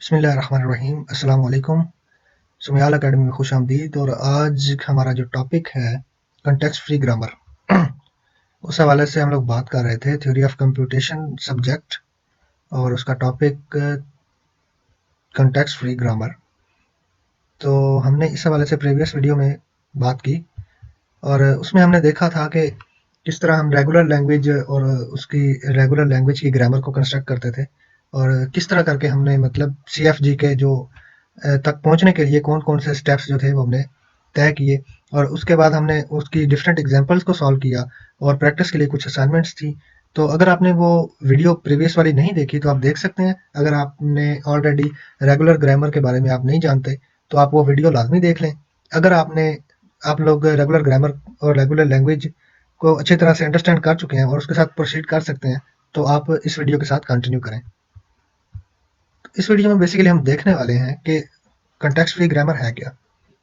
बिस्मिल्लाहिर्रहमानिर्रहीम अस्सलाम वालेकुम। सुमयाल अकेडमी में खुश आमदीद। और आज हमारा जो टॉपिक है कंटेक्स्ट फ्री ग्रामर उस हवाले से हम लोग बात कर रहे थे थ्योरी ऑफ कंप्यूटेशन सब्जेक्ट और उसका टॉपिक कंटेक्स्ट फ्री ग्रामर। तो हमने इस हवाले से प्रीवियस वीडियो में बात की और उसमें हमने देखा था कि किस तरह हम रेगुलर लैंग्वेज और उसकी रेगुलर लैंग्वेज की ग्रामर को कंस्ट्रक्ट करते थे और किस तरह करके हमने मतलब CFG के जो तक पहुंचने के लिए कौन कौन से स्टेप्स जो थे वो हमने तय किए और उसके बाद हमने उसकी डिफरेंट एग्जांपल्स को सॉल्व किया और प्रैक्टिस के लिए कुछ असाइनमेंट्स थी। तो अगर आपने वो वीडियो प्रीवियस वाली नहीं देखी तो आप देख सकते हैं। अगर आपने ऑलरेडी रेगुलर ग्रामर के बारे में आप नहीं जानते तो आप वो वीडियो लाजमी देख लें। अगर आप लोग रेगुलर ग्रामर और रेगुलर लैंग्वेज को अच्छी तरह से अंडरस्टैंड कर चुके हैं और उसके साथ प्रोसीड कर सकते हैं तो आप इस वीडियो के साथ कंटिन्यू करें। इस वीडियो में बेसिकली हम देखने वाले हैं कि कंटेक्स्ट फ्री ग्रामर है क्या।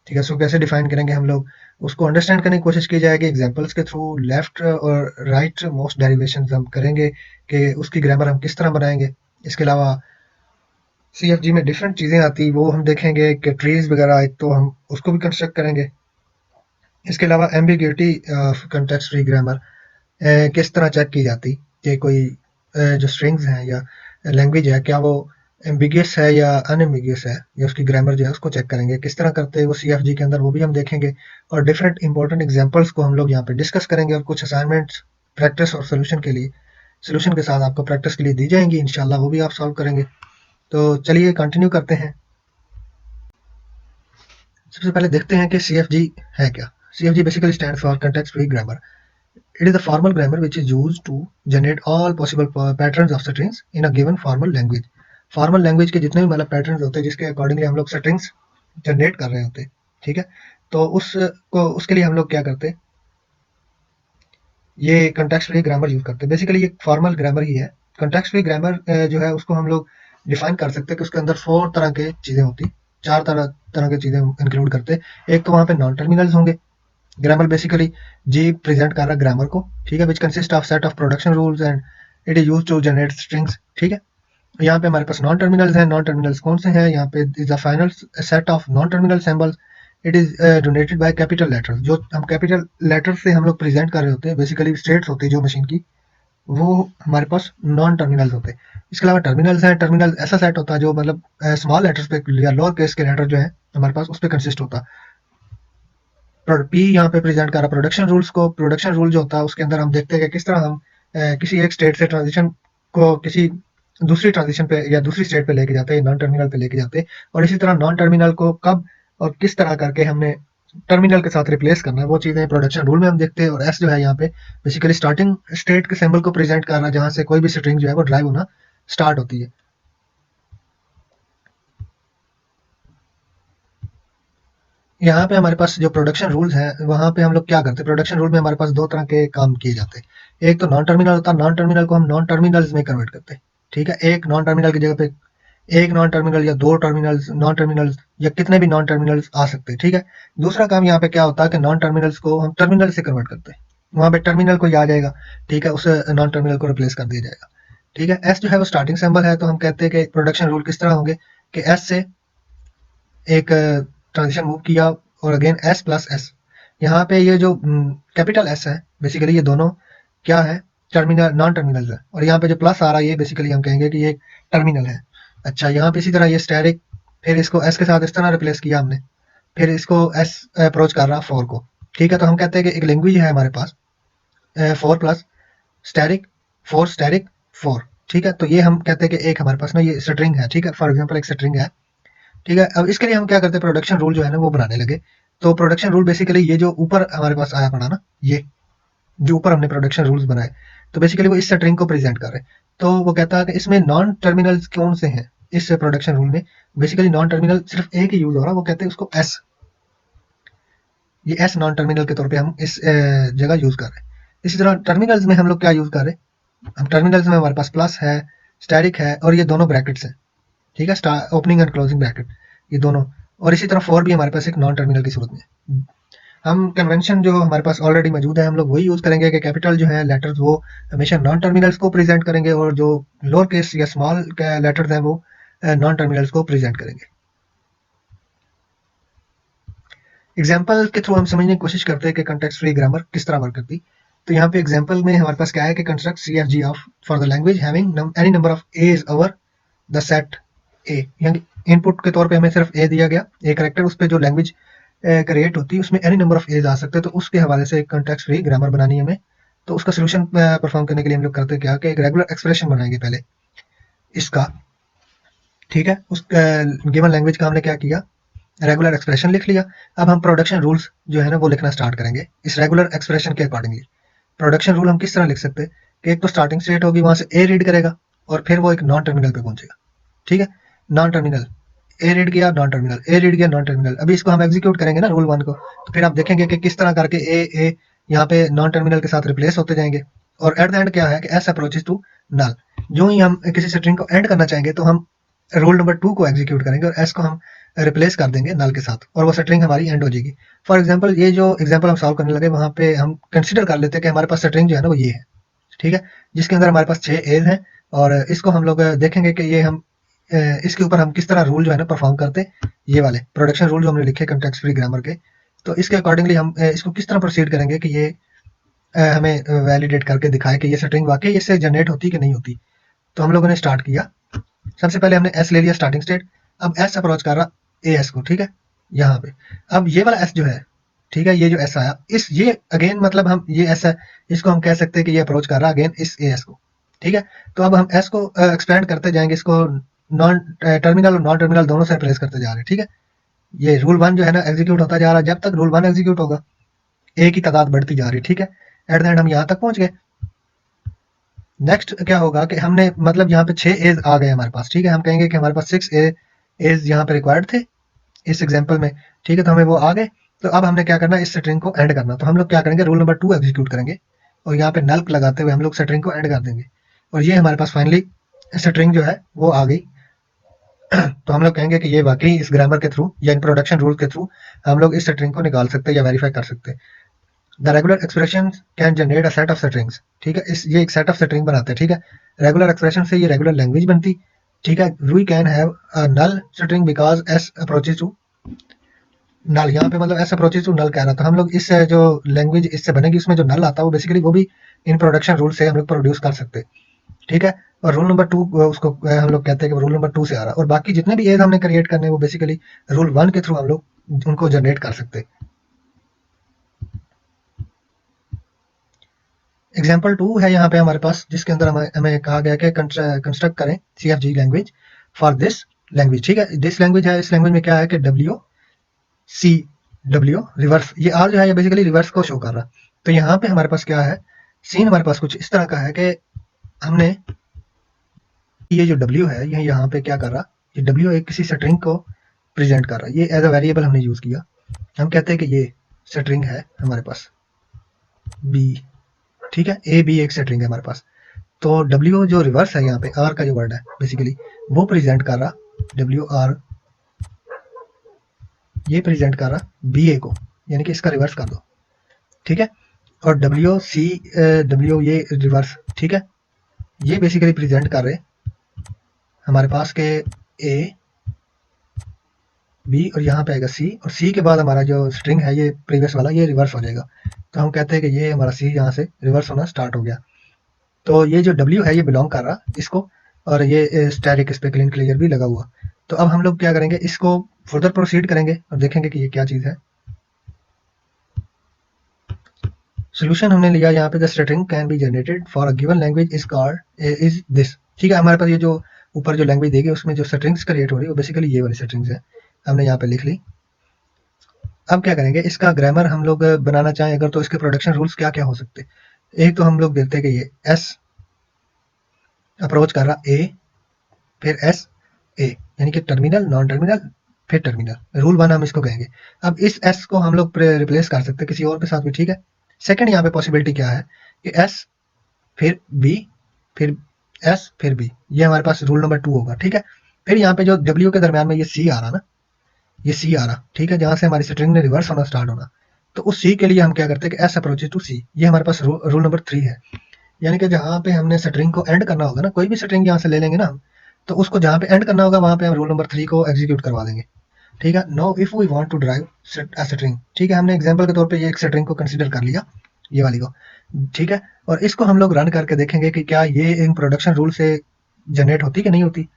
ठीक है, उसको कैसे डिफाइन करेंगे हम लोग, उसको अंडरस्टैंड करने की कोशिश की जाएगी एग्जांपल्स के थ्रू। लेफ्ट और राइट मोस्ट डेरिवेशंस हम करेंगे कि उसकी ग्रामर हम किस तरह बनाएंगे। इसके अलावा CFG में डिफरेंट चीज़ें आती वो हम देखेंगे कि ट्रीज वगैरह एक तो हम उसको भी कंस्ट्रक्ट करेंगे। इसके अलावा ambiguity of context free grammar किस तरह चेक की जाती कि कोई जो स्ट्रिंग्स हैं या लैंग्वेज है क्या वो एम्बिगियस है या अनएम्बिगियस है, या उसकी ग्रामर जो है उसको चेक करेंगे। किस तरह करते हैं वो CFG के अंदर वो भी हम देखेंगे और डिफरेंट इंपॉर्टेंट एग्जांपल्स को हम लोग यहाँ पे डिस्कस करेंगे और कुछ असाइनमेंट्स प्रैक्टिस और सोल्यूशन के साथ आपको प्रैक्टिस के लिए दी जाएंगी। इंशाल्लाह वो भी आप सॉल्व करेंगे। तो चलिए कंटिन्यू करते हैं। सबसे पहले देखते हैं कि CFG है क्या। CFG basically stands for context free grammar. It is the formal grammar which is used to generate all possible patterns of strings in a given formal language. Formal language के जितने भी मतलब पैटर्न्स होते हैं जिसके accordingly हम लोग strings generate कर रहे होते हैं। ठीक है, तो उसके लिए हम लोग क्या करते हैं, ये कंटेक्स्ट फ्री ग्रामर यूज करते हैं। बेसिकली ये फॉर्मल ग्रामर ही है। कंटेक्स्ट फ्री ग्रामर जो है उसको हम लोग डिफाइन कर सकते हैं कि उसके अंदर 4 तरह के चीजें होती, 4 तरह तरह की चीजें इंक्लूड करते हैं। एक तो वहां पे नॉन टर्मिनल्स होंगे। ग्रामर बेसिकली जी प्रेजेंट कर रहा है ग्रामर को। ठीक है, which consist of set of production rules and it is use to generate strings. ठीक है, यहाँ पे हमारे पास नॉन टर्मिनल्स हैं। नॉन टर्मिनल्स कौन से हैं, यहाँ पे is the final set of non terminal symbols. It is donated by capital letters. जो हम कैपिटल लेटर से हम लोग प्रेजेंट कर रहे होते हैं, बेसिकली स्टेट्स होती है जो मशीन की, वो हमारे पास नॉन टर्मिनल्स होते हैं। इसके अलावा टर्मिनल्स हैं। टर्मिनल ऐसा सेट होता है जो मतलब स्मॉल लेटर्स पे या लोअर केस के लेटर जो है हमारे पास उस पर कंसिस्ट होता है। पी यहाँ पे प्रेजेंट कर रहा प्रोडक्शन रूल्स को। प्रोडक्शन रूल जो होता है उसके अंदर हम देखते हैं कि किस तरह हम किसी एक स्टेट से ट्रांजिशन को किसी दूसरी ट्रांजिशन पे या दूसरी स्टेट पे लेके जाते हैं, नॉन टर्मिनल पे लेके जाते हैं। और इसी तरह नॉन टर्मिनल को कब और किस तरह करके हमने टर्मिनल के साथ रिप्लेस करना है वो चीजें प्रोडक्शन रूल में हम देखते हैं। और एस जो है यहाँ पे बेसिकली स्टार्टिंग स्टेट के सिंबल को प्रेजेंट कर रहा है जहां से कोई भी स्ट्रिंग जो है वो ड्राइव होना स्टार्ट होती है। यहाँ पे हमारे पास जो प्रोडक्शन रूल्स हैं वहां पे हम लोग क्या करते हैं, प्रोडक्शन रूल में हमारे पास 2 तरह के काम किए जाते हैं। एक तो नॉन टर्मिनल होता है। नॉन टर्मिनल को हम नॉन टर्मिनल्स में कन्वर्ट करते हैं। ठीक है, एक नॉन टर्मिनल की जगह पे एक नॉन टर्मिनल या 2 टर्मिनल्स, नॉन टर्मिनल्स या कितने भी नॉन टर्मिनल्स आ सकते हैं। ठीक है, दूसरा काम यहाँ पे क्या होता है कि नॉन टर्मिनल्स को हम टर्मिनल से कन्वर्ट करते हैं। वहां पे टर्मिनल को आ जाएगा। ठीक है, उसे नॉन टर्मिनल को रिप्लेस कर दिया जाएगा। ठीक है, एस जो है वो स्टार्टिंग सिंबल है। तो हम कहते हैं कि प्रोडक्शन रूल किस तरह होंगे कि एस से एक ट्रांजिशन मूव किया और अगेन एस प्लस एस। यहाँ पे ये जो कैपिटल एस है बेसिकली ये दोनों क्या है, टर्मिनल नॉन टर्मिनल है। और यहाँ पे जो प्लस आ रहा है ये बेसिकली हम कहेंगे कि ये टर्मिनल है। अच्छा, यहाँ पे इसी तरह ये स्टैरिक, फिर इसको एस के साथ इस तरह रिप्लेस किया हमने, फिर इसको एस अप्रोच कर रहा फोर को। ठीक है, तो हम कहते हैं कि एक लैंग्वेज है हमारे पास four plus asterisk four asterisk four. ठीक है, तो ये हम कहते हैं कि एक हमारे पास ना ये स्ट्रिंग है। ठीक है, फॉर एग्जाम्पल एक स्ट्रिंग है। ठीक है, अब इसके लिए हम क्या करते हैं, प्रोडक्शन रूल जो है ना वो बनाने लगे। तो प्रोडक्शन रूल बेसिकली ये जो ऊपर हमारे पास आया पड़ा ना, ये जो ऊपर हमने प्रोडक्शन रूल्स बनाए, तो बेसिकली वो इस स्ट्रिंग को प्रेजेंट कर रहे हैं। तो वो कहता है कि इसमें नॉन टर्मिनल्स कौन से हैं इस प्रोडक्शन रूल में। बेसिकली नॉन टर्मिनल सिर्फ एक ही यूज हो रहा है, वो कहते हैं उसको एस। ये एस नॉन टर्मिनल के तौर पे हम इस जगह यूज कर रहे हैं। इसी तरह टर्मिनल्स में हम लोग क्या यूज कर रहे हैं, हम टर्मिनल्स में हमारे पास प्लस है, स्टैरिक है और ये दोनों ब्रैकेट्स हैं। ठीक है, ओपनिंग एंड क्लोजिंग ब्रैकेट ये दोनों। और इसी तरह फोर भी हमारे पास एक नॉन टर्मिनल की सूरत में। हम कन्वेंशन जो हमारे पास ऑलरेडी मौजूद है हम लोग वही यूज करेंगे कि कैपिटल जो है लेटर्स वो हमेशा नॉन टर्मिनल्स को प्रेजेंट करेंगे और जो लोअर केस या स्मॉल लेटर्स हैं वो नॉन टर्मिनल्स को प्रेजेंट करेंगे। एग्जाम्पल के थ्रू हम समझने की कोशिश करते हैं कि कंटेक्स्ट फ्री ग्रामर किस तरह वर्क करती। तो यहाँ पे एग्जाम्पल में हमारे पास क्या है कि construct CFG of for the language having any number of a's over the set a, यानी इनपुट के तौर पे हमें सिर्फ ए दिया गया, ए करेक्टर, उस पर जो लैंग्वेज क्रिएट होती है उसमें एनी नंबर ऑफ एज आ सकते हैं, तो उसके हवाले से एक कंटेक्स्ट फ्री ग्रामर बनानी है हमें। तो उसका सोल्यूशन परफॉर्म करने के लिए हम लोग करते क्या कि एक रेगुलर एक्सप्रेशन बनाएंगे पहले इसका, ठीक है। उस गिवन लैंग्वेज का हमने क्या किया, रेगुलर एक्सप्रेशन लिख लिया। अब हम प्रोडक्शन रूल्स जो है ना वो लिखना स्टार्ट करेंगे इस रेगुलर एक्सप्रेशन के अकॉर्डिंगली। प्रोडक्शन रूल हम किस तरह लिख सकते हैं कि एक तो स्टार्टिंग स्टेट होगी, वहां से ए रीड करेगा और फिर वो एक नॉन टर्मिनल पे पहुंचेगा, ठीक है। नॉन टर्मिनल ए रीड किया, नॉन टर्मिनल, ए रीड किया, नॉन टर्मिनल। अभी इसको हम एग्जीक्यूट करेंगे ना रूल 1 को, तो फिर आप देखेंगे कि किस तरह करके ए यहाँ पे नॉन टर्मिनल के साथ रिप्लेस होते जाएंगे। और एट द एंड क्या है कि एस अप्रोचेस टू नल। जो ही हम किसी स्ट्रिंग को एंड करना चाहेंगे तो हम रूल नंबर 2 को एग्जीक्यूट करेंगे और एस को हम रिप्लेस कर देंगे नल के साथ और वो स्ट्रिंग हमारी एंड हो जाएगी। फॉर एग्जाम्पल ये जो एग्जाम्पल हम सॉल्व करने लगे वहां पे हम कंसिडर कर लेते हैं कि हमारे पास स्ट्रिंग जो है ना वो ये है, ठीक है, जिसके अंदर हमारे पास 6 एज हैं। और इसको हम लोग देखेंगे कि ये हम इसके ऊपर हम किस तरह रूल जो है ना परफॉर्म करते, ये वाले प्रोडक्शन रूल जो हमने लिखे कंटेक्स्ट फ्री ग्रामर के। तो इसके अकॉर्डिंगली हम इसको किस तरह प्रोसीड करेंगे कि ये हमें वैलिडेट करके दिखाए कि ये स्ट्रिंग वाकई इससे जनरेट होती कि नहीं होती। तो हम लोगों ने स्टार्ट किया, सबसे पहले हमने एस ले लिया स्टार्टिंग स्टेट। अब एस अप्रोच कर रहा ए एस को, ठीक है, यहाँ पे। अब ये वाला एस जो है, ठीक है, ये जो एस आया इस ये अगेन मतलब हम ये एस है, इसको हम कह सकते हैं कि ये अप्रोच कर रहा अगेन इस ए एस को, ठीक है। तो अब हम एस को एक्सपेंड करते जाएंगे, इसको नॉन टर्मिनल और नॉन टर्मिनल दोनों से रिप्लेस करते जा रहे हैं, ठीक है। ये रूल 1 जो है ना एग्जीक्यूट होता जा रहा है, जब तक रूल 1 एग्जीक्यूट होगा ए की तादाद बढ़ती जा रही है, ठीक है। एट द एंड हम यहाँ तक पहुंच गए। नेक्स्ट क्या होगा कि हमने मतलब यहाँ पे 6 एज आ गए हमारे पास, ठीक है। हम कहेंगे कि हमारे पास 6 एज यहाँ पे रिक्वायर्ड थे इस एग्जाम्पल में, ठीक है, तो हमें वो आ गए। तो अब हमने क्या करना है, इस स्ट्रिंग को एंड करना। तो हम लोग क्या करेंगे, रूल नंबर 2 एग्जीक्यूट करेंगे और यहाँ पे नल लगाते हुए हम लोग स्ट्रिंग को एंड कर देंगे और ये हमारे पास फाइनली स्ट्रिंग जो है वो आ गई। तो हम लोग कहेंगे कि ये वाकई इस ग्रामर के थ्रू या इन प्रोडक्शन रूल के थ्रू हम लोग इस स्ट्रिंग को निकाल सकते हैं या वेरीफाई कर सकते हैं। The regular expression can generate a set of strings, ठीक है, इस ये एक सेट ऑफ स्ट्रिंग बनाते हैं, ठीक है। रेगुलर एक्सप्रेशन से ये रेगुलर लैंग्वेज बनती, ठीक है। We can have a null string because S approaches to null, यहाँ पे मतलब एस अप्रोचेज टू नल कह रहा था। हम लोग इस जो लैंग्वेज इससे बनेगी उसमें जो नल आता है वो बेसिकली वो भी इन प्रोडक्शन रूल से हम लोग प्रोड्यूस कर सकते हैं, ठीक है। और रूल नंबर 2 उसको हम लोग कहते हैं कि रूल नंबर 2 से आ रहा है और बाकी जितने भी एज हमने क्रिएट करने वो बेसिकली रूल 1 के थ्रू हम लोग उनको जनरेट कर सकते हैं। एग्जाम्पल 2 है यहाँ पे हमारे पास, जिसके अंदर हमें कहा गया कि कंस्ट्रक्ट करें CFG language for this language, ठीक है। दिस लैंग्वेज है, इस लैंग्वेज में क्या है कि WCW रिवर्स, ये आर जो है ये बेसिकली रिवर्स को शो कर रहा। तो यहाँ पे हमारे पास क्या है, सीन हमारे पास कुछ इस तरह का है कि हमने ये जो W है ये यहाँ पे क्या कर रहा, ये W एक किसी स्ट्रिंग को प्रेजेंट कर रहा है, ये एज अ वेरिएबल हमने यूज किया। हम कहते हैं कि ये स्ट्रिंग है हमारे पास B, ठीक है, A B एक स्ट्रिंग है हमारे पास। तो W जो रिवर्स है यहाँ पे R का जो वर्ड है बेसिकली वो प्रेजेंट कर रहा WR, ये प्रेजेंट कर रहा BA को, यानी कि इसका रिवर्स कर दो, ठीक है। और WCW ये रिवर्स, ठीक है, ये बेसिकली प्रेजेंट कर रहे हमारे पास के A B और यहाँ पे आएगा C और C के बाद हमारा जो स्ट्रिंग है ये प्रीवियस वाला ये रिवर्स हो जाएगा। तो हम कहते हैं कि ये हमारा C यहाँ से रिवर्स होना स्टार्ट हो गया। तो ये जो W है ये बिलोंग कर रहा इसको और ये स्टैटिक इस पे क्लीन क्लियर भी लगा हुआ। तो अब हम लोग क्या करेंगे, इसको फर्दर प्रोसीड करेंगे और देखेंगे कि ये क्या चीज़ है। सोल्यूशन हमने लिया यहाँ पे, the string can be generated for a given language is called is this, ठीक है। हमारे पास ये जो ऊपर जो लैंग्वेज देगी उसमें जो स्ट्रिंग्स क्रिएट हो रही है वो बेसिकली ये वाली स्ट्रिंग्स है, हमने यहाँ पे लिख ली। अब क्या करेंगे, इसका ग्रामर हम लोग बनाना चाहें अगर तो इसके प्रोडक्शन रूल्स क्या क्या हो सकते। एक तो हम लोग देखते हैं कि ये एस अप्रोच कर रहा ए फिर एस ए, यानी कि टर्मिनल नॉन टर्मिनल फिर टर्मिनल, रूल 1 हम इसको कहेंगे। अब इस एस को हम लोग रिप्लेस कर सकते हैं किसी और के साथ भी, ठीक है। सेकंड यहाँ पे पॉसिबिलिटी क्या है कि एस फिर बी फिर एस फिर बी, ये हमारे पास रूल नंबर 2 होगा, ठीक है। फिर यहाँ पे जो W के दरमियान में ये C आ रहा ना, ये C आ रहा, ठीक है, जहां से हमारी स्ट्रिंग ने रिवर्स होना स्टार्ट होना। तो उस C के लिए हम क्या करते हैं कि एस अप्रोचेज टू C, ये हमारे पास रूल नंबर 3 है। यानी कि जहां पे हमने स्ट्रिंग को एंड करना होगा ना, कोई भी स्ट्रिंग यहाँ से ले लेंगे ना हम, तो उसको जहाँ पे एंड करना होगा वहाँ पे हम रूल नंबर 3 को एग्जीक्यूट करवा देंगे। ठीक है, no if we want to drive string, ठीक है, हमने एग्जांपल के तौर पे ये एक स्ट्रिंग को कंसीडर कर लिया, ये वाली को, ठीक है, और इसको हम लोग रन करके देखेंगे कि क्या ये इन प्रोडक्शन रूल से जनरेट होती कि नहीं होती।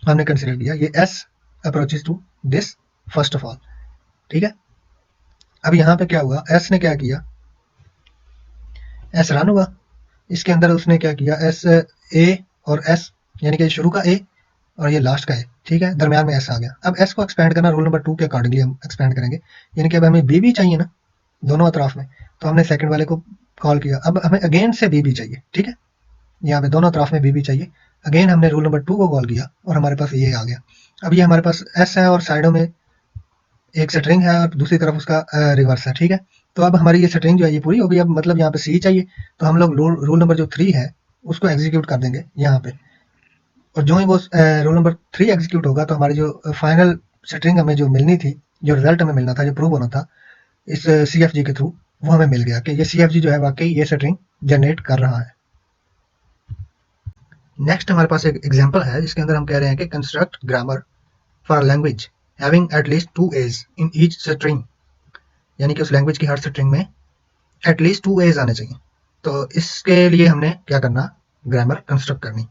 हमने कंसीडर किया ये S approaches to this first of all, ठीक है। अब यहाँ पे क्या हुआ, एस ने क्या किया, एस रन हुआ, इसके अंदर उसने क्या किया, एस ए और एस, यानी कि शुरू का ए और ये लास्ट का है, ठीक है, दरमियान में एस आ गया। अब एस को एक्सपेंड करना रूल नंबर 2 के अकॉर्डिंगली हम एक्सपेंड करेंगे, यानी कि अब हमें बी भी चाहिए ना दोनों अतराफ में, तो हमने सेकंड वाले को कॉल किया। अब हमें अगेन से बी भी चाहिए, ठीक है, यहाँ पे दोनों अतराफ में बी भी चाहिए। अगेन हमने रूल नंबर 2 को कॉल किया और हमारे पास ये आ गया। अब ये हमारे पास एस है और साइडों में एक स्ट्रिंग है और दूसरी तरफ उसका रिवर्स है, ठीक है। तो अब हमारी ये स्ट्रिंग जो है ये पूरी होगी। अब मतलब यहाँ पे सी चाहिए, तो हम लोग रूल नंबर जो 3 है उसको एग्जीक्यूट कर देंगे यहाँ पे, और जो ही वो रूल नंबर 3 एग्जीक्यूट होगा तो हमारी जो फाइनल स्ट्रिंग हमें जो मिलनी थी, जो रिजल्ट हमें मिलना था, जो प्रूव होना था इस CFG के थ्रू, वो हमें मिल गया कि ये CFG जो है वाकई ये स्ट्रिंग जनरेट कर रहा है। नेक्स्ट हमारे पास एक एग्जांपल है जिसके अंदर हम कह रहे हैं कि construct grammar for language having at least 2 a's in each string, यानी कि उस लैंग्वेज की हर स्ट्रिंग में एटलीस्ट 2 एज आने चाहिए। तो इसके लिए हमने क्या करना, ग्रामर कंस्ट्रक्ट करनी।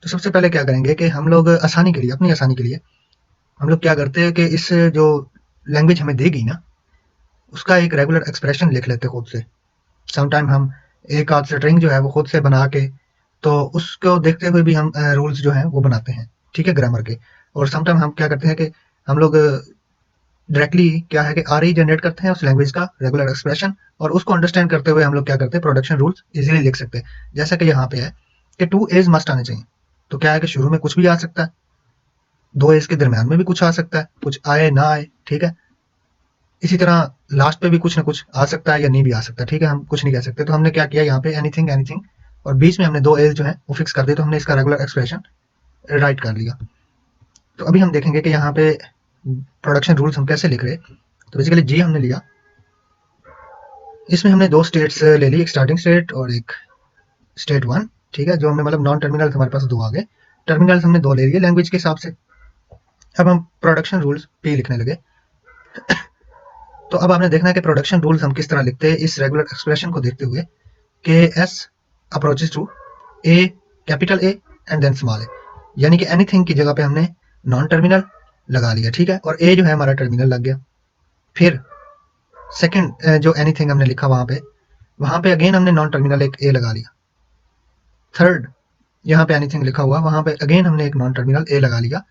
तो सबसे पहले क्या करेंगे कि हम लोग आसानी के लिए, अपनी आसानी के लिए हम लोग क्या करते हैं कि इस जो लैंग्वेज हमें देगी ना उसका एक रेगुलर एक्सप्रेशन लिख लेते खुद से। समटाइम हम एक आध स्ट्रिंग जो है वो खुद से बना के, तो उसको देखते हुए भी हम रूल्स जो हैं वो बनाते हैं, ठीक है, ग्रामर के। और समटाइम हम क्या करते हैं कि हम लोग डायरेक्टली क्या है कि आर ही जनरेट करते हैं उस लैंग्वेज का रेगुलर एक्सप्रेशन, और उसको अंडरस्टैंड करते हुए हम लोग क्या करते हैं, प्रोडक्शन रूल्स इजीली लिख सकते हैं। जैसा कि यहाँ पे है कि 2 एज मस्ट आने चाहिए, तो क्या है कि शुरू में कुछ भी आ सकता है, 2 एज के दरमियान में भी कुछ आ सकता है, कुछ आए ना आए, ठीक है। इसी तरह लास्ट पे भी कुछ ना कुछ आ सकता है या नहीं भी आ सकता, ठीक है, हम कुछ नहीं कह सकते। तो हमने क्या किया यहाँ पे एनीथिंग एनीथिंग, और बीच में हमने 2 एज जो है वो फिक्स कर दिए, तो हमने इसका रेगुलर एक्सप्रेशन राइट कर लिया। तो अभी हम देखेंगे कि यहाँ पे प्रोडक्शन रूल्स हम कैसे लिख रहे। तो बेसिकली जी हमने लिया, इसमें हमने 2 स्टेट्स ले ली, एक स्टार्टिंग स्टेट और एक स्टेट 1, ठीक है, जो हमने मतलब नॉन टर्मिनल हमारे पास 2 आ गए, टर्मिनल्स हमने 2 ले लिए लैंग्वेज के हिसाब से। अब हम प्रोडक्शन रूल्स पी लिखने लगे। तो अब आपने देखना है कि प्रोडक्शन रूल्स हम किस तरह लिखते हैं इस रेगुलर एक्सप्रेशन को देखते हुए कि S approaches to A, capital A and then small A, यानी कि एनीथिंग की जगह पे हमने नॉन टर्मिनल लगा लिया, ठीक है, और ए जो है हमारा टर्मिनल लग गया। फिर सेकंड जो एनीथिंग हमने लिखा वहां पे अगेन हमने नॉन टर्मिनल एक ए लगा लिया। थर्ड यहाँ पे एनीथिंग लिखा हुआ वहां पे अगेन हमने एक नॉन टर्मिनल ए लगा लिया,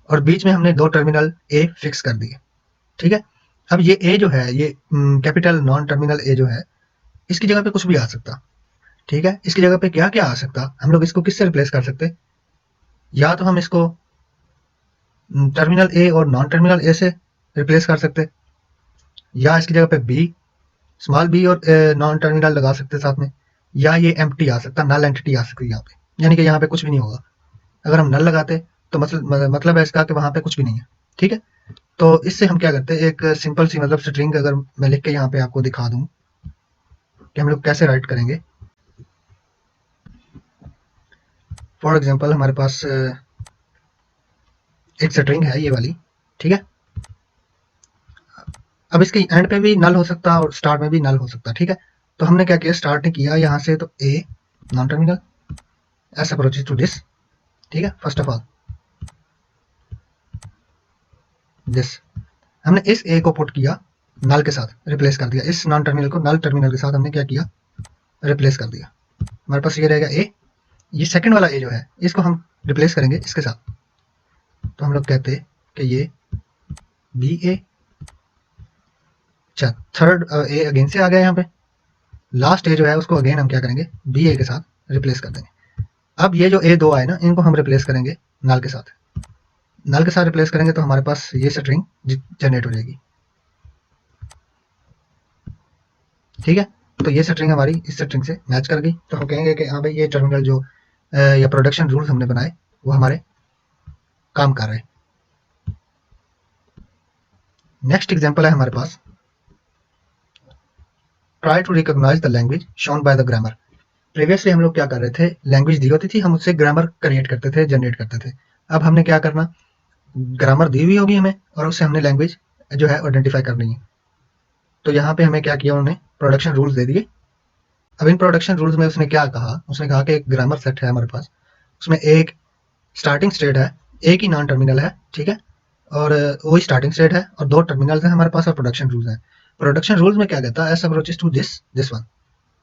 और बीच में हमने 2 टर्मिनल ए फिक्स कर दिए, ठीक है। अब ये ए जो है ये कैपिटल नॉन टर्मिनल ए जो है इसकी जगह पे कुछ भी आ सकता, ठीक है। इसकी जगह पे क्या क्या आ सकता, हम लोग इसको किससे रिप्लेस कर सकते, या तो हम इसको टर्मिनल ए और नॉन टर्मिनल ए से रिप्लेस कर सकते, या इसकी जगह पे बी, स्मॉल बी और नॉन टर्मिनल लगा सकते साथ में, या ये एम्प्टी आ सकता, नल एंटिटी आ सकती है यहाँ पे, यानी कि यहाँ पे कुछ भी नहीं होगा। अगर हम नल लगाते तो मतलब है इसका कि वहां पे कुछ भी नहीं है, ठीक है। तो इससे हम क्या करते हैं, एक सिंपल सी मतलब स्ट्रिंग अगर मैं लिख के यहाँ पे आपको दिखा दूं कि हम लोग कैसे राइट करेंगे। फॉर एग्जांपल हमारे पास एक स्ट्रिंग है ये वाली, ठीक है। अब इसके एंड पे भी नल हो सकता और स्टार्ट में भी नल हो सकता, ठीक है। तो हमने क्या किया, स्टार्ट ने किया यहाँ से तो a non terminal S approaches to this, ठीक है, फर्स्ट ऑफ ऑल दिस, हमने इस ए को पुट किया नल के साथ, रिप्लेस कर दिया इस नॉन टर्मिनल को, नल टर्मिनल के साथ हमने क्या किया, रिप्लेस कर दिया। हमारे पास ये रहेगा ए, ये सेकंड वाला ए जो है इसको हम रिप्लेस करेंगे इसके साथ, तो हम लोग कहते हैं कि ये बी ए। अच्छा, थर्ड ए अगेन से आ गया यहाँ पे, लास्ट ए जो है उसको अगेन हम क्या करेंगे, बी ए के साथ रिप्लेस कर देंगे। अब ये जो ए 2 आए ना इनको हम रिप्लेस करेंगे नल के साथ, नल के साथ रिप्लेस करेंगे तो हमारे पास ये स्ट्रिंग जनरेट हो जाएगी, ठीक है। तो ये स्ट्रिंग हमारी इस स्ट्रिंग से मैच कर गई, तो हम कहेंगे कि हाँ भाई ये टर्मिनल जो या प्रोडक्शन रूल्स हमने बनाए वो हमारे काम कर रहे हैं। नेक्स्ट एग्जांपल है हमारे पास, try to recognise the language shown by the grammar. Previously हम लोग क्या कर रहे थे, लैंग्वेज दी होती थी, हम उससे ग्रामर क्रिएट करते थे, जनरेट करते थे। अब हमने क्या करना, ग्रामर दी हुई होगी हमें और उससे हमने लैंग्वेज जो है आइडेंटिफाई करनी है। तो यहाँ पे हमें क्या किया, उन्होंने प्रोडक्शन रूल्स दे दिए। अब इन प्रोडक्शन रूल्स में उसने क्या कहा, उसने कहा कि एक ग्रामर सेट है हमारे पास, उसमें एक स्टार्टिंग स्टेट है, एक ही नॉन टर्मिनल है, ठीक है, और वही स्टार्टिंग स्टेट है, और दो टर्मिनल्स हैं हमारे पास, और प्रोडक्शन रूल्स हैं। प्रोडक्शन रूल्स में क्या कहता है, S approaches to this one,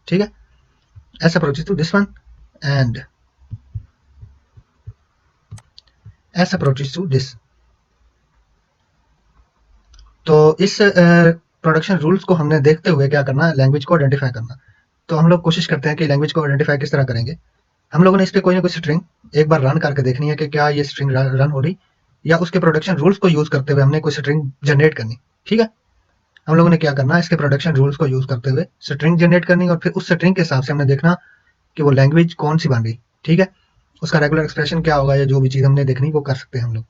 ठीक है, S approaches to this one and S approaches to this. तो इस प्रोडक्शन रूल्स को हमने देखते हुए क्या करना है, लैंग्वेज को आइडेंटिफाई करना। तो हम लोग कोशिश करते हैं कि लैंग्वेज को आइडेंटिफाई किस तरह करेंगे। हम लोगों ने इस पे कोई ना कोई स्ट्रिंग एक बार रन करके देखनी है कि क्या ये स्ट्रिंग रन हो रही, या उसके प्रोडक्शन रूल्स को यूज करते हुए हमने कोई स्ट्रिंग जनरेट करनी, ठीक है। हम लोगों ने क्या करना है, इसके प्रोडक्शन रूल्स को यूज करते हुए स्ट्रिंग जनरेट करनी, और फिर उस स्ट्रिंग के हिसाब से हमने देखना कि वो लैंग्वेज कौन सी बन रही, ठीक है, उसका रेगुलर एक्सप्रेशन क्या होगा, या जो भी चीज हमने देखनी वो कर सकते हैं हम लोग।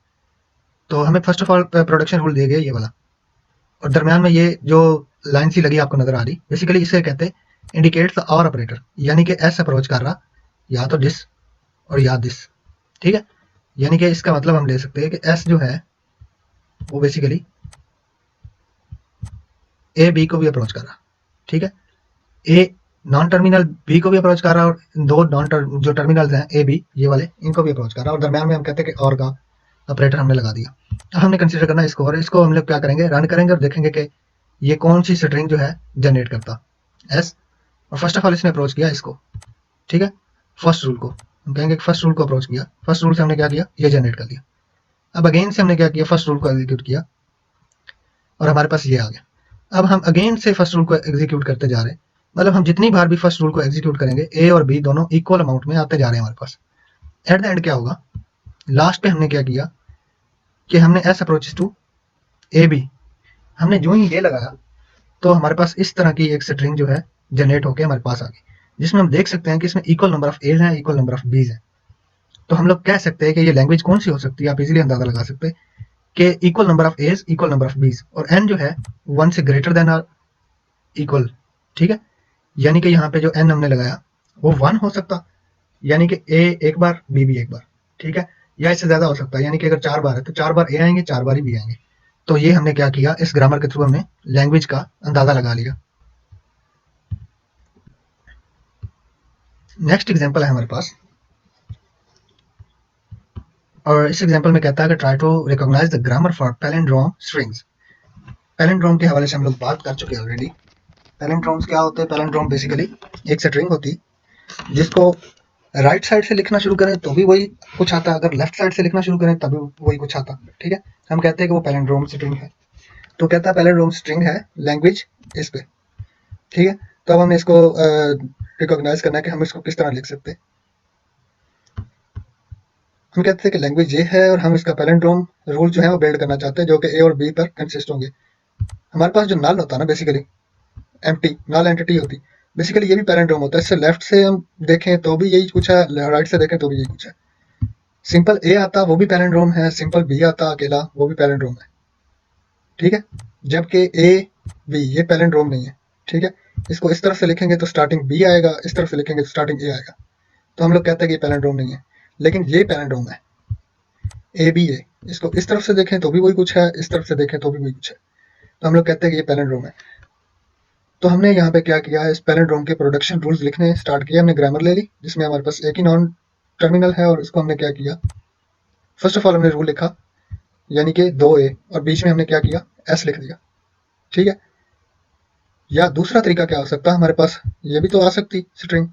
तो हमें first of all production rule दिए गए ये वाला, और दरमियान में ये जो लाइन सी लगी आपको नजर आ रही, बेसिकली इसे कहते हैं इंडिकेट्स द और ऑपरेटर, यानी कि एस अप्रोच कर रहा, या तो दिस और या दिस, ठीक है। यानी कि इसका मतलब हम ले सकते हैं कि एस जो है वो बेसिकली ए बी को भी अप्रोच कर रहा, ठीक है, ए नॉन टर्मिनल बी को भी अप्रोच कर रहा, और दो जो टर्मिनल्स हैं ए बी ये वाले, इनको भी अप्रोच कर रहा, और दरमियान में हम कहते हैं कि और का ऑपरेटर हमने लगा दिया। अब हमने कंसीडर करना है इसको, और इसको हम लोग क्या करेंगे, रन करेंगे और देखेंगे कि ये कौन सी स्ट्रिंग जो है जनरेट करता एस। और फर्स्ट ऑफ ऑल इसने अप्रोच किया इसको, ठीक है, फर्स्ट रूल को हम कहेंगे फर्स्ट रूल को अप्रोच किया, फर्स्ट रूल से हमने क्या किया, ये जनरेट कर दिया। अब अगेन से हमने क्या किया, फर्स्ट रूल को एग्जीक्यूट किया, और हमारे पास ये आ गया। अब हम अगेन से फर्स्ट रूल को एग्जीक्यूट करते जा रहे हैं, मतलब हम जितनी बार भी फर्स्ट रूल को एग्जीक्यूट करेंगे, ए और बी दोनों इक्वल अमाउंट में आते जा रहे हैं हमारे पास। एट द एंड क्या होगा, लास्ट पे हमने क्या किया कि हमने S approaches to a b, हमने जो ही ये लगाया, तो हमारे पास इस तरह की एक स्ट्रिंग जो है जनरेट होकर हमारे पास आ गई, जिसमें हम देख सकते हैं कि इसमें इक्वल नंबर ऑफ एज है, इक्वल नंबर ऑफ बीज है। तो हम लोग कह सकते हैं कि ये लैंग्वेज कौन सी हो सकती है, आप इजीली अंदाजा लगा सकते हैं कि equal number of a's, equal number of b's, और एन जो है वन से ग्रेटर देन आर इक्वल, ठीक है। यानी कि यहाँ पे जो एन हमने लगाया वो वन हो सकता, यानी कि ए एक बार बी भी एक बार, ठीक है, या इससे ज्यादा हो सकता है, यानी कि अगर 4 बार है तो 4 बार ए आएंगे, 4 बार ही बी आएंगे। तो ये हमने क्या किया, इस ग्रामर के थ्रू हमने लैंग्वेज का अंदाजा लगा लिया। नेक्स्ट एग्जांपल है हमारे पास, और इस एग्जांपल में कहता है कि try to recognise the grammar for palindrome strings. Palindrome के हवाले से हम लोग बात कर चुके हैं ऑलरेडी। पैलिंड्रोम्स क्या होते हैं, पैलिंड्रोम बेसिकली एक स्ट्रिंग होती जिसको राइट साइड से लिखना शुरू करें तो भी वही कुछ आता, अगर लेफ्ट साइड से लिखना शुरू करें तभी वही कुछ आता, ठीक है। हम कहते हैं कि वो पैलिंड्रोम स्ट्रिंग है। तो कहता है पैलिंड्रोम स्ट्रिंग है लैंग्वेज इस पे, ठीक है। तो अब हमें इसको रिकॉग्नाइज करना है कि हम इसको किस तरह लिख सकते हैं। हम कहते हैं कि लैंग्वेज ये है, और हम इसका पैलिंड्रोम रूल जो है वो बिल्ड करना चाहते हैं, जो कि ए और बी पर कंसिस्ट होंगे। हमारे पास जो नल होता है ना, बेसिकली एम्प्टी नल एंटिटी होती, बेसिकली ये भी पैलिंड्रोम होता है। इससे लेफ्ट से हम देखें तो भी यही कुछ है, राइट से देखें तो भी यही कुछ है। सिंपल ए आता वो भी पैलिंड्रोम है, सिंपल बी आता अकेला वो भी पैलिंड्रोम है, ठीक है। जबकि ए बी ये पैलिंड्रोम नहीं है, ठीक है। इसको इस तरफ से लिखेंगे तो स्टार्टिंग बी आएगा, इस तरफ से लिखेंगे तो स्टार्टिंग ए आएगा। तो हम लोग कहते हैं कि ये पैलिंड्रोम नहीं है, लेकिन ये पैलिंड्रोम है, ए बी ए। इसको इस तरफ से देखें तो भी वही कुछ है, इस तरफ से देखें तो भी वही कुछ है। तो हम लोग कहते हैं कि ये पैलिंड्रोम है। तो हमने यहाँ पे क्या किया है, इस पैलिंड्रोम के प्रोडक्शन रूल्स लिखने स्टार्ट किया। हमने ग्रामर ले ली जिसमें हमारे पास एक ही नॉन टर्मिनल है, और इसको हमने क्या किया, फर्स्ट ऑफ ऑल हमने रूल लिखा, यानी कि 2 ए, और बीच में हमने क्या किया, एस लिख दिया, ठीक है। या दूसरा तरीका क्या हो सकता है, हमारे पास ये भी तो आ सकती स्ट्रिंग,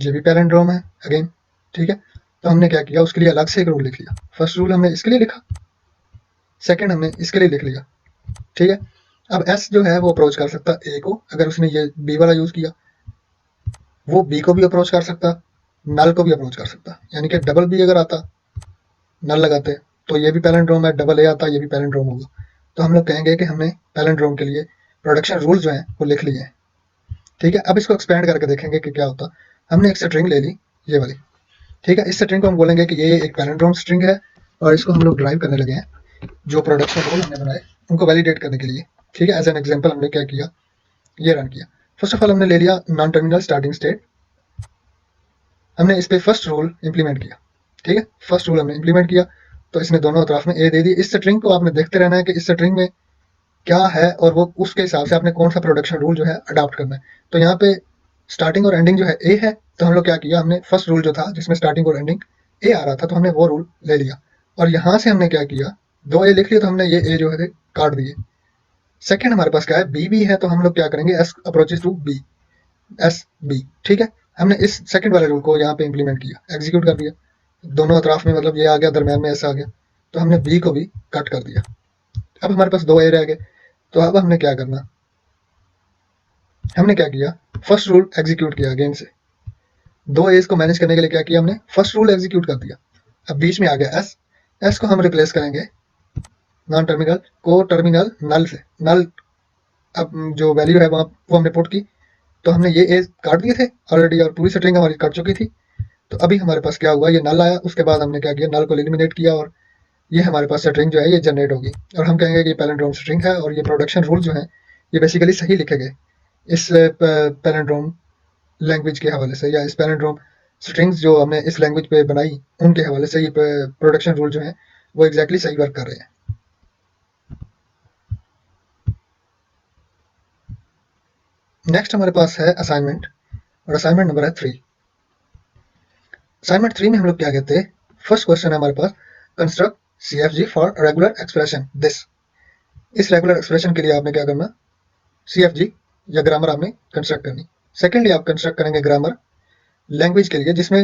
ये भी पैलिंड्रोम है अगेन, ठीक है। तो हमने क्या किया, उसके लिए अलग से एक रूल लिख लिया। फर्स्ट रूल हमने इसके लिए लिखा, सेकंड हमने इसके लिए लिख लिया, ठीक है। अब एस जो है वो अप्रोच कर सकता ए को, अगर उसने ये बी वाला यूज किया, वो बी को भी अप्रोच कर सकता, नल को भी अप्रोच कर सकता, यानी कि डबल बी अगर आता नल लगाते तो ये भी पैलिंड्रोम है, डबल ए आता ये भी पैलिंड्रोम होगा। तो हम लोग कहेंगे कि हमने पैलिंड्रोम के लिए प्रोडक्शन रूल्स जो हैं वो लिख लिए हैं, ठीक है। अब इसको एक्सपेंड करके देखेंगे कि क्या होता। हमने एक स्ट्रिंग ले ली ये वाली, ठीक है। इस स्ट्रिंग को हम बोलेंगे कि ये एक पैलिंड्रोम स्ट्रिंग है, और इसको हम लोग ड्राइव करने लगे हैं जो प्रोडक्शन रूल हमने बनाए उनको वैलिडेट करने के लिए, ठीक है। एज एन एग्जांपल हमने क्या किया, ये रन किया। फर्स्ट ऑफ ऑल हमने ले लिया नॉन टर्मिनल स्टार्टिंग स्टेट, हमने इस पे फर्स्ट रूल इंप्लीमेंट किया, ठीक है, फर्स्ट रूल हमने इंप्लीमेंट किया तो इसने दोनों तरफ में ए दे दी। इस स्ट्रिंग को आपने देखते रहना है कि इस स्ट्रिंग में क्या है और वो उसके हिसाब से आपने कौन सा प्रोडक्शन रूल जो है अडॉप्ट करना है। तो यहाँ पे स्टार्टिंग और एंडिंग जो है ए है, तो हम लोग क्या किया, हमने फर्स्ट रूल जो था जिसमें स्टार्टिंग और एंडिंग ए आ रहा था तो हमने वो रूल ले लिया और यहाँ से हमने क्या किया, दो ए लिख लिया तो हमने ये ए जो है काट दिए। सेकेंड हमारे पास क्या है, बी भी है तो हम लोग क्या करेंगे, S approaches to b, S b, ठीक है। हमने इस सेकंड वाले रूल को यहाँ पे इंप्लीमेंट किया, एग्जीक्यूट कर दिया, दोनों अतराफ में मतलब ये आ गया, दरम्यान में ऐसा आ गया, तो हमने बी को भी कट कर दिया। अब हमारे पास दो ए रह गए, तो अब हमने क्या करना, हमने क्या किया, फर्स्ट रूल एग्जीक्यूट किया अगेन से, दो एज को मैनेज करने के लिए क्या किया हमने, फर्स्ट रूल एग्जीक्यूट कर दिया। अब बीच में आ गया एस, एस को हम रिप्लेस करेंगे नॉन टर्मिनल को टर्मिनल नल से, नल अब जो वैल्यू है वहाँ वो हमने पुट की, तो हमने ये एज काट दिए थे ऑलरेडी और पूरी स्ट्रिंग हमारी कट चुकी थी। तो अभी हमारे पास क्या हुआ, ये नल आया, उसके बाद हमने क्या किया, नल को एलिमिनेट किया और ये हमारे पास स्ट्रिंग जो है ये जनरेट होगी और हम कहेंगे कि पैलिंड्रोम स्ट्रिंग है और ये प्रोडक्शन रूल जो है ये बेसिकली सही लिखे गए इस पैलिंड्रोम लैंग्वेज के हवाले से, या इस पैलिंड्रोम स्ट्रिंग्स जो हमने इस लैंग्वेज पे बनाई उनके हवाले से ये प्रोडक्शन रूल जो है वो एग्जैक्टली सही वर्क कर रहे हैं। नेक्स्ट हमारे पास है असाइनमेंट और असाइनमेंट नंबर है 3। असाइनमेंट 3 में हम लोग क्या कहते हैं, फर्स्ट क्वेश्चन है हमारे पास, construct CFG for regular expression this. इस रेगुलर एक्सप्रेशन के लिए आपने क्या करना, CFG या ग्रामर आपने कंस्ट्रक्ट करनी। सेकेंडली आप कंस्ट्रक्ट करेंगे ग्रामर लैंग्वेज के लिए जिसमें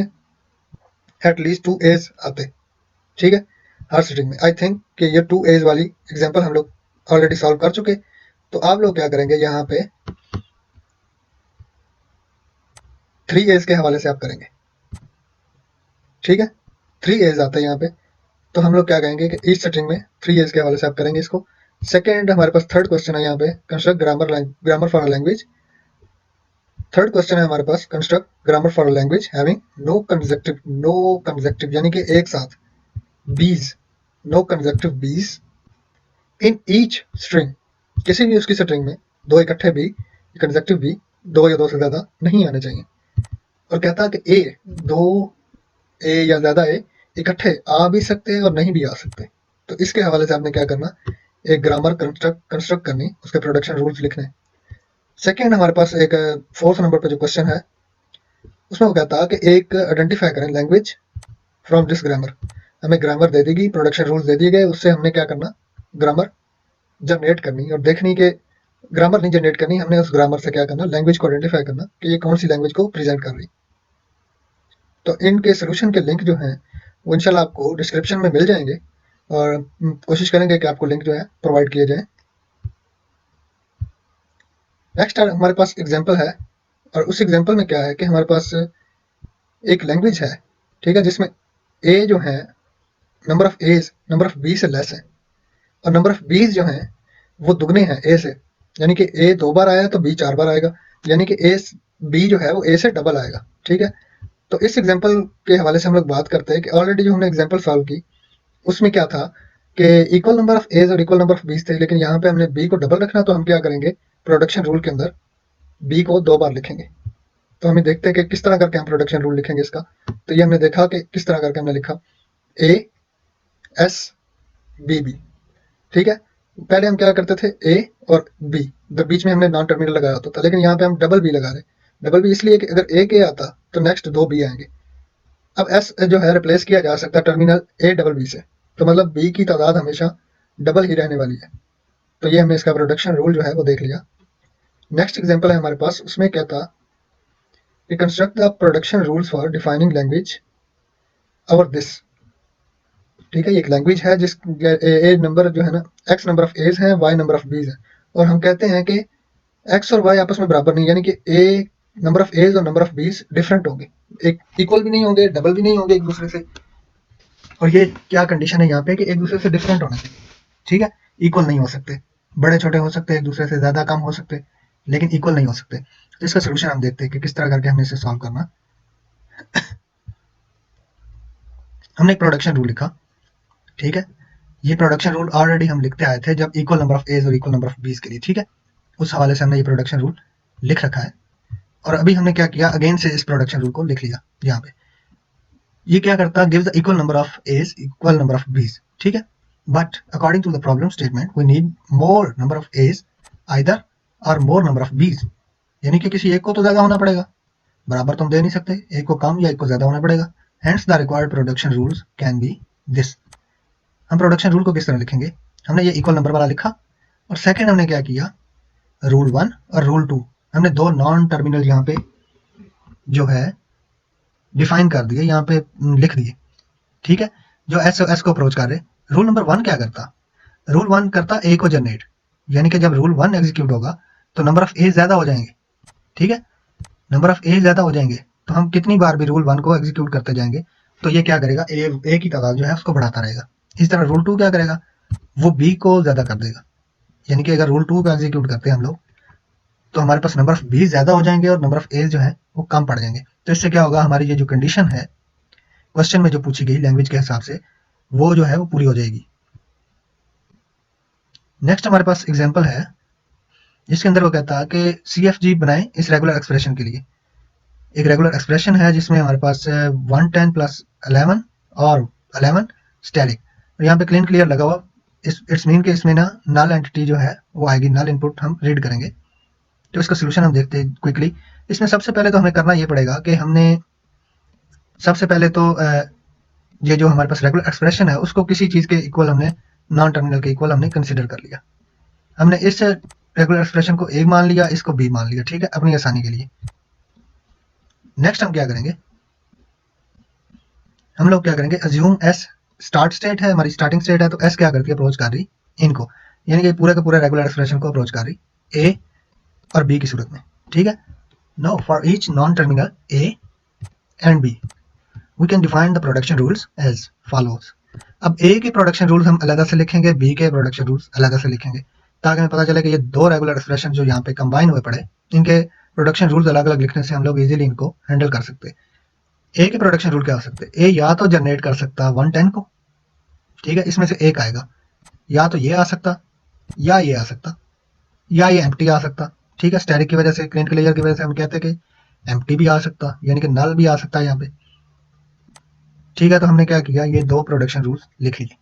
एटलीस्ट 2 एज आते, ठीक है, हर स्ट्रिंग में। आई थिंक कि ये 2 एज वाली एग्जांपल हम लोग ऑलरेडी सॉल्व कर चुके, तो आप लोग क्या करेंगे, यहाँ पे 3 एज के हवाले से आप करेंगे, ठीक है, 3 एज आता है यहाँ पे, तो हम लोग क्या कहेंगे कि ईच स्ट्रिंग में 3 एज के हवाले से आप करेंगे इसको। सेकेंड हमारे पास थर्ड क्वेश्चन है यहाँ पे, construct grammar for language. Third question है हमारे पास, construct grammar for language having no consecutive यानी कि एक साथ बीज, नो कंसेक्टिव बीज इन ईच स्ट्रिंग, किसी भी उसकी स्ट्रिंग में दो इकट्ठे बी कंसेक्टिव बी, दो या दो से ज्यादा नहीं आने चाहिए। और कहता है कि ए, दो ए या ज्यादा ए इकट्ठे आ भी सकते हैं और नहीं भी आ सकते। तो इसके हवाले से आपने क्या करना, एक ग्रामर कंस्ट्रक्ट करनी, उसके प्रोडक्शन रूल्स लिखने। सेकेंड हमारे पास एक फोर्थ नंबर पे जो क्वेश्चन है उसमें वो कहता है कि एक आइडेंटिफाई करें लैंग्वेज फ्रॉम दिस ग्रामर। हमें ग्रामर दे देगी, प्रोडक्शन रूल्स दे दिए गए, उससे हमने क्या करना, ग्रामर जनरेट करनी और देखनी कि ग्रामर नहीं जनरेट करनी, हमने उस ग्रामर से क्या करना, लैंग्वेज को आइडेंटिफाई करना कि ये कौन सी लैंग्वेज को प्रेजेंट कर रही। तो इनके सोल्यूशन के लिंक जो हैं वो इंशाल्लाह आपको डिस्क्रिप्शन में मिल जाएंगे और कोशिश करेंगे कि आपको लिंक जो है प्रोवाइड किए जाए। नेक्स्ट हमारे पास एग्जाम्पल है और उस एग्जाम्पल में क्या है कि हमारे पास एक लैंग्वेज है, ठीक है, जिसमें ए जो है नंबर ऑफ बी से लेस है और नंबर ऑफ बीज जो हैं वो दुगने हैं ए से, यानी कि ए 2 बार आया तो बी 4 बार आएगा, यानी कि ए बी जो है वो ए से डबल आएगा, ठीक है। तो इस एग्जाम्पल के हवाले से हम लोग बात करते हैं कि ऑलरेडी जो हमने एग्जाम्पल सॉल्व की उसमें क्या था कि इक्वल नंबर ऑफ एज और इक्वल नंबर ऑफ बीज थे, लेकिन यहाँ पे हमने बी को डबल रखना, तो हम क्या करेंगे, प्रोडक्शन रूल के अंदर बी को 2 बार लिखेंगे। तो हमें देखते हैं कि किस तरह करके हम प्रोडक्शन रूल लिखेंगे इसका। तो ये हमने देखा कि किस तरह करके हमने लिखा, ए एस बी बी, ठीक है। पहले हम क्या करते थे, ए और बी, तो बीच में हमने नॉन टर्मिनल लगाया होता था, लेकिन यहाँ पे हम डबल बी लगा रहे हैं। डबल बी इसलिए कि अगर ए के आता तो नेक्स्ट 2 बी आएंगे। अब एस जो है रिप्लेस किया जा सकता है टर्मिनल ए डबल बी से, तो मतलब बी की तादाद हमेशा डबल ही रहने वाली है। तो ये हमने इसका प्रोडक्शन रूल जो है वो देख लिया। नेक्स्ट एग्जांपल है हमारे पास, उसमें क्या था कि construct the production rules for defining language और दिस, ठीक है। ये एक लैंग्वेज है जिस ए नंबर जो है ना, एक्स नंबर ऑफ एज है, वाई नंबर ऑफ बीज है, और हम कहते हैं कि एक्स और वाई आपस में बराबर नहीं, यानी कि ए नंबर ऑफ एज और नंबर ऑफ बीज डिफरेंट होंगे, एक इक्वल भी नहीं होंगे, डबल भी नहीं होंगे एक दूसरे से। और ये क्या कंडीशन है यहाँ पे कि एक दूसरे से डिफरेंट होना चाहिए, ठीक है, इक्वल नहीं हो सकते, बड़े छोटे हो सकते हैं, एक दूसरे से ज्यादा कम हो सकते, लेकिन इक्वल नहीं हो सकते। तो इसका सोल्यूशन हम देखते हैं कि किस तरह करके हमने इसे सॉल्व करना। हमने एक प्रोडक्शन रूल लिखा, ठीक है, ये प्रोडक्शन रूल ऑलरेडी हम लिखते आए थे जब इक्वल नंबर ऑफ एज और इक्वल नंबर ऑफ बीज के लिए, ठीक है, उस हवाले से हमने ये प्रोडक्शन रूल लिख रखा है, और अभी हमने क्या किया, अगेन से इस प्रोडक्शन रूल को लिख लिया यहाँ पे। ये क्या करता है, gives the equal number of a's equal number of b's, ठीक है। But according to the problem statement we need more number of a's either और मोर नंबर ऑफ बीज, यानी कि किसी एक को तो ज्यादा होना पड़ेगा, बराबर तो हम दे नहीं सकते, एक को कम या एक को ज्यादा होना पड़ेगा। Hence the required production rules can be this. हम प्रोडक्शन रूल को किस तरह लिखेंगे, हमने ये इक्वल नंबर वाला लिखा, और सेकंड हमने क्या किया, रूल 1 और रूल 2 हमने दो नॉन टर्मिनल यहाँ पे जो है डिफाइन कर दिए, यहाँ पे लिख दिए, ठीक है, जो एस को अप्रोच कर रहे। रूल नंबर 1 क्या करता, रूल 1 करता ए को जनरेट, यानी कि जब रूल 1 एग्जीक्यूट होगा तो नंबर ऑफ ए ज्यादा हो जाएंगे, ठीक है, नंबर ऑफ ए ज्यादा हो जाएंगे, तो हम कितनी बार भी रूल 1 को एग्जीक्यूट करते जाएंगे तो ये क्या करेगा, ए की तादाद जो है उसको बढ़ाता रहेगा। इस तरह रूल 2 क्या करेगा, वो बी को ज्यादा कर देगा, यानी कि अगर रूल 2 को एग्जीक्यूट करते हैं हम लोग तो हमारे पास नंबर ऑफ बी ज्यादा हो जाएंगे और नंबर ऑफ ए जो है वो कम पड़ जाएंगे। तो इससे क्या होगा, हमारी ये जो कंडीशन है क्वेश्चन में जो पूछी गई लैंग्वेज के हिसाब से वो जो है वो पूरी हो जाएगी। नेक्स्ट हमारे पास एग्जांपल है जिसके अंदर वो कहता है कि CFG बनाए इस रेगुलर एक्सप्रेशन के लिए। एक रेगुलर एक्सप्रेशन है जिसमें हमारे पास 110 प्लस 11 और 11 स्टैटिक, और यहाँ पे क्लीन क्लियर लगा हुआ, इट्स मीन कि इसमें ना नल एंटिटी जो है वो आएगी, नल इनपुट हम रीड करेंगे। तो इसका सोल्यूशन हम देखते हैं क्विकली। इसमें सबसे पहले तो हमें करना ये पड़ेगा कि हमने सबसे पहले तो ये जो हमारे पास रेगुलर एक्सप्रेशन है उसको किसी चीज के इक्वल हमने, नॉन टर्मिनल के इक्वल हमने कंसिडर कर लिया। हमने इस रेगुलर एक्सप्रेशन को ए मान लिया, इसको बी मान लिया, ठीक है, अपनी आसानी के लिए। नेक्स्ट हम क्या करेंगे, हम लोग क्या करेंगे, अज्यूम एस स्टार्ट स्टेट है, हमारी स्टार्टिंग स्टेट है, तो एस क्या करती है, अप्रोच कर रही इनको, यानी कि पूरे का पूरा रेगुलर एक्सप्रेशन को अप्रोच कर रही ए और बी की सूरत में, ठीक है। Now for each non terminal A and B we can define the production rules as follows. अब ए के प्रोडक्शन रूल्स हम अलग से लिखेंगे, बी के प्रोडक्शन रूल्स अलग से लिखेंगे, ताकि हमें पता चले कि ये दो रेगुलर एक्सप्रेशन जो यहाँ पे कंबाइन हुए पड़े, इनके प्रोडक्शन रूल्स अलग अलग लिखने से हम लोग इजीली इनको हैंडल कर सकते हैं। ए के प्रोडक्शन रूल क्या हो सकते हैं, ए या तो जनरेट कर सकता 110 को, ठीक है, इसमें से एक आएगा, या तो ये आ सकता, या ये आ सकता, या ये एम्प्टी आ सकता, ठीक है, स्टैटिक की वजह से, क्लीन क्लियर की वजह से हम कहते हैं कि एम्प्टी भी आ सकता, यानी कि नल भी आ सकता है यहाँ पे, ठीक है। तो हमने क्या किया, ये दो प्रोडक्शन रूल्स लिख लिए,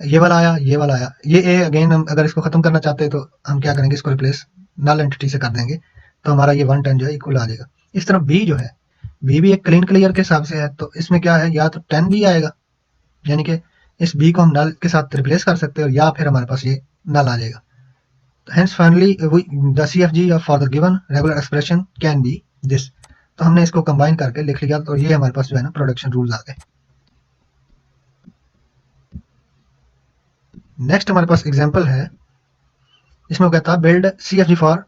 ये वाला आया, ये वाला आया, ये ए अगेन हम अगर इसको खत्म करना चाहते हैं तो हम क्या करेंगे, इसको रिप्लेस नल एंटिटी से कर देंगे, तो हमारा ये 110 जो है इक्वल आ जाएगा। इस तरह बी जो है, बी भी एक क्लीन क्लियर के हिसाब से है, तो इसमें क्या है, या तो 10 भी आएगा, यानी कि इस बी को हम नल के साथ रिप्लेस कर सकते हैं, और या फिर हमारे पास ये नल आ जाएगा। Hence finally the CFG for the given regular expression can be this। तो हमने इसको कंबाइन करके लिख लिया, तो ये हमारे पास जो है ना प्रोडक्शन रूल्स आ गए। नेक्स्ट हमारे पास एग्जांपल है, इसमें वो कहता है build CFG for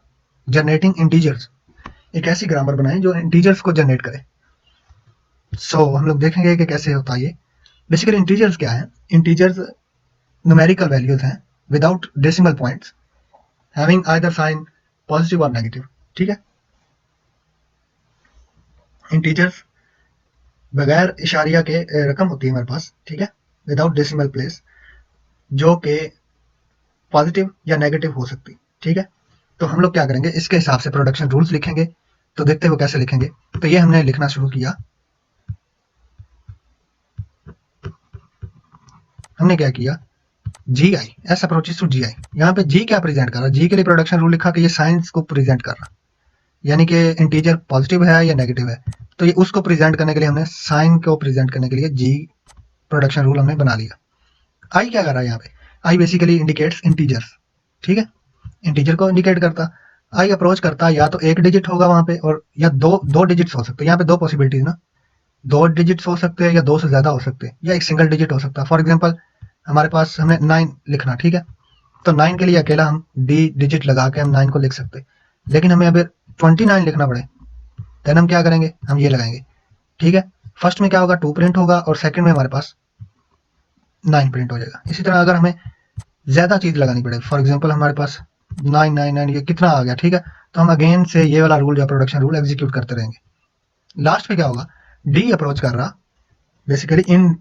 generating integers. एक ऐसी ग्रामर बनाएं जो इंटीजर्स को जनरेट करे। हम लोग देखेंगे कि कैसे होता है ये। बेसिकली इंटीजर्स क्या है, इंटीजर्स न्यूमेरिकल वैल्यूज हैं without decimal points, having either sign positive और नेगेटिव, ठीक है। इंटीजर्स बगैर इशारिया के रकम होती है हमारे पास, ठीक है, विदाउट डेसिमल प्लेस, जो कि पॉजिटिव या नेगेटिव हो सकती, ठीक है। तो हम लोग क्या करेंगे, इसके हिसाब से प्रोडक्शन रूल्स लिखेंगे। तो देखते हुए कैसे लिखेंगे, तो ये हमने लिखना शुरू किया। हमने क्या किया, जी आई एस अप्रोचेस टू जी आई, यहाँ पे जी क्या प्रेजेंट कर रहा है, जी के लिए प्रोडक्शन रूल लिखा कि ये साइंस को प्रेजेंट कर रहा, यानी कि इंटीजर पॉजिटिव है या नेगेटिव है, तो ये उसको प्रेजेंट करने के लिए हमने साइन को प्रेजेंट करने के लिए जी प्रोडक्शन रूल हमने बना लिया। आई क्या कर रहा है यहाँ पे, आई बेसिकली इंडिकेट्स इंटीजर्स, ठीक है, इंटीजर को इंडिकेट करता। आई अप्रोच करता या तो एक डिजिट होगा वहां पे, और या दो डिजिट्स हो सकते हैं, यहाँ पे दो पॉसिबिलिटीज ना, दो डिजिट्स हो सकते हैं या दो से ज्यादा हो सकते हैं, या एक सिंगल डिजिट हो सकता है। फॉर एग्जाम्पल हमारे पास हमें 9 लिखना, ठीक है, तो 9 के लिए अकेला हम डी डिजिट लगा के हम 9 को लिख सकते, लेकिन हमें अगर 29 लिखना पड़े देन हम क्या करेंगे, हम ये लगाएंगे, ठीक है। फर्स्ट में क्या होगा, 2 प्रिंट होगा, और सेकंड में हमारे पास 9 प्रिंट हो जाएगा। इसी तरह अगर हमें ज्यादा चीज लगानी पड़े, फॉर एग्जाम्पल हमारे पास 999 ये कितना आ गया, ठीक है, तो हम अगेन से ये वाला रूल या प्रोडक्शन रूल एग्जीक्यूट करते रहेंगे। लास्ट में क्या होगा, डी अप्रोच कर रहा बेसिकली इन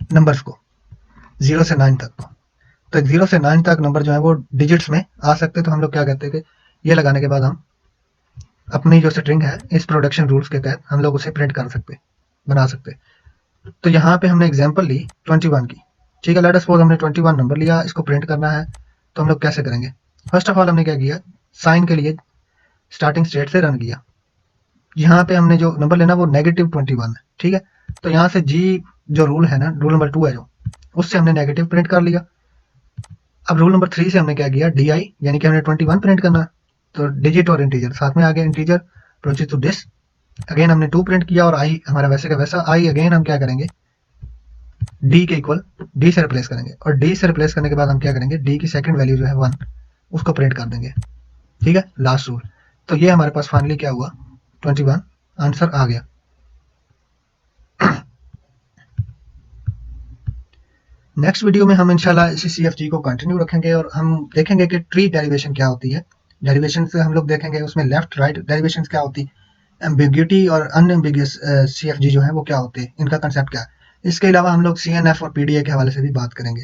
नंबर्स को 0 से 9 तक को, तो 0 से 9 तक नंबर जो है वो डिजिट्स में आ सकते हैं। तो हम लोग क्या कहते हैं कि ये लगाने के बाद हम अपनी जो स्ट्रिंग है इस प्रोडक्शन रूल्स के तहत हम लोग उसे प्रिंट कर सकते, बना सकते। तो यहाँ पे हमने एग्जांपल ली 21 की, ठीक है। लेट अस सपोज हमने 21 नंबर लिया, इसको प्रिंट करना है, तो हम लोग कैसे करेंगे? फर्स्ट ऑफ ऑल हमने क्या किया, साइन के लिए स्टार्टिंग स्टेट से रन किया। यहाँ पे हमने जो नंबर लेना वो -21 है, ठीक है। तो यहाँ से जी जो रूल है ना, रूल नंबर 2 है जो, उससे हमने नेगेटिव प्रिंट कर लिया। अब रूल नंबर 3 से हमने क्या किया, डी आई, यानी कि हमने 21 प्रिंट करना है, तो डिजिट और इंटीजर साथ में आ गया, integer proceed to this. Again हमने 2 प्रिंट किया और आई हमारा वैसे का वैसा, आई अगेन हम क्या करेंगे, डी के इक्वल डी से रिप्लेस करेंगे, और डी से रिप्लेस करने के बाद हम क्या करेंगे, डी की सेकंड वैल्यू जो है 1, उसको प्रिंट कर देंगे, ठीक है, लास्ट रूल। तो ये हमारे पास फाइनली क्या हुआ, 21 आंसर आ गया। नेक्स्ट वीडियो में हम इंशाल्लाह इसी CFG को कंटिन्यू रखेंगे और हम देखेंगे कि ट्री डेरिवेशन क्या होती है। डेरिवेशन से हम लोग देखेंगे उसमें लेफ्ट राइट डेरिवेशन क्या होती है, एम्बिग्यूटी और अनएम्बिगियस CFG जो है वो क्या होते हैं, इनका कंसेप्ट क्या है। इसके अलावा हम लोग CNF और PDA के हवाले से भी बात करेंगे।